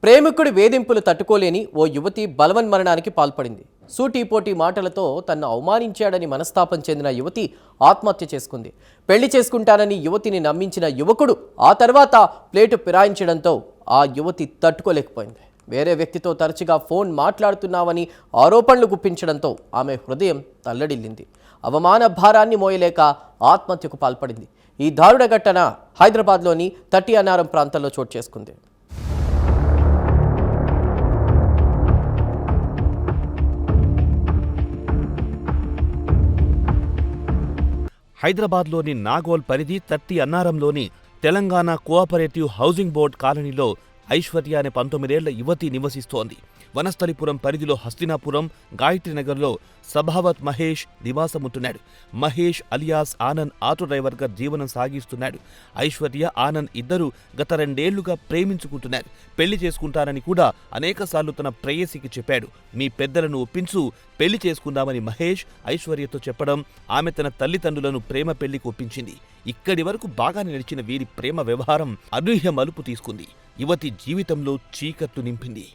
ప్రేమికుడి వేధింపులు తట్టుకోలేని ఓ యువతి బలవన్మరణానికి పాల్పడింది. సూటీపోటీ మాటలతో తన్ను అవమానించాడని మనస్తాపం చెందిన యువతి ఆత్మహత్య చేసుకుంది. పెళ్లి చేసుకుంటానని యువతిని నమ్మించిన యువకుడు ఆ తర్వాత ప్లేటు ఫిరాయించడంతో ఆ యువతి తట్టుకోలేకపోయింది. వేరే వ్యక్తితో తరచుగా ఫోన్ మాట్లాడుతున్నావని ఆరోపణలు గుప్పించడంతో ఆమె హృదయం తల్లడిల్లింది. అవమాన భారాన్ని మోయలేక ఆత్మహత్యకు పాల్పడింది. ఈ దారుణ ఘటన హైదరాబాద్లోని తట్టి అన్నారం ప్రాంతంలో చోటు చేసుకుంది. హైదరాబాద్లోని నాగోల్ పరిధి తట్టి అన్నారంలోని తెలంగాణ కోఆపరేటివ్ హౌసింగ్ బోర్డ్ కాలనీలో ఐశ్వర్య అనే 19 ఏళ్ల యువతి నివసిస్తోంది. వనస్థలిపురం పరిధిలో హస్తినాపురం, గాయత్రీనగర్లో సభావత్ మహేష్ నివాసముంటున్నాడు. మహేష్ అలియాస్ ఆనంద్ ఆటో డ్రైవర్గా జీవనం సాగిస్తున్నాడు. ఐశ్వర్య, ఆనంద్ ఇద్దరూ గత 2 ఏళ్లుగా ప్రేమించుకుంటున్నారు. పెళ్లి చేసుకుంటానని కూడా అనేకసార్లు తన ప్రేయసికి చెప్పాడు. మీ పెద్దలను ఒప్పించు, పెళ్లి చేసుకుందామని మహేష్ ఐశ్వర్యతో చెప్పడం, ఆమె తన తల్లిదండ్రులను ప్రేమ పెళ్లికి ఒప్పించింది. ఇక్కడి వరకు బాగానే నడిచిన వీరి ప్రేమ వ్యవహారం అనూహ్య మలుపు తీసుకుంది. యువతి జీవితంలో చీకట్లు నింపింది.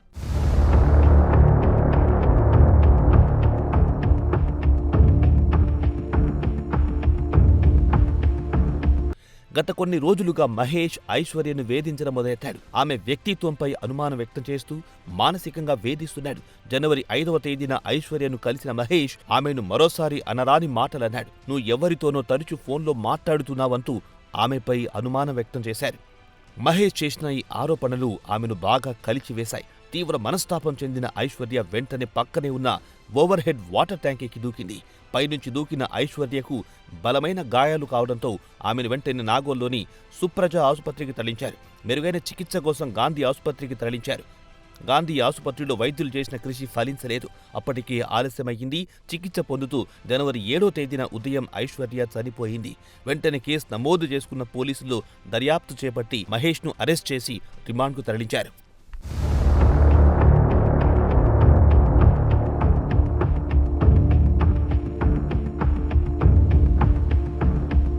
గత కొన్ని రోజులుగా మహేష్ ఐశ్వర్యను వేధించడం మొదలెట్టాడు. ఆమె వ్యక్తిత్వంపై అనుమానం వ్యక్తం చేస్తూ మానసికంగా వేధిస్తున్నాడు. జనవరి 5వ తేదీన ఐశ్వర్యను కలిసిన మహేష్ ఆమెను మరోసారి అనరాని మాటలన్నాడు. నువ్వు ఎవరితోనో తరచూ ఫోన్లో మాట్లాడుతున్నావంటూ ఆమెపై అనుమానం వ్యక్తం చేశారు. మహేష్ చేసిన ఈ ఆరోపణలు ఆమెను బాగా కలిచివేశాయి. తీవ్ర మనస్తాపం చెందిన ఐశ్వర్య వెంటనే పక్కనే ఉన్న ఓవర్ హెడ్ వాటర్ ట్యాంకీకి దూకింది. పైనుంచి దూకిన ఐశ్వర్యకు బలమైన గాయాలు కావడంతో ఆమెను వెంటనే నాగోల్లోని సుప్రజ ఆసుపత్రికి తరలించారు. మెరుగైన చికిత్స కోసం గాంధీ ఆసుపత్రికి తరలించారు. గాంధీ ఆసుపత్రిలో వైద్యులు చేసిన కృషి ఫలించలేదు. అప్పటికే ఆలస్యమయ్యింది. చికిత్స పొందుతూ జనవరి 7వ తేదీన ఉదయం ఐశ్వర్య చనిపోయింది. వెంటనే కేసు నమోదు చేసుకున్న పోలీసులు దర్యాప్తు చేపట్టి మహేష్ను అరెస్ట్ చేసి రిమాండ్కు తరలించారు.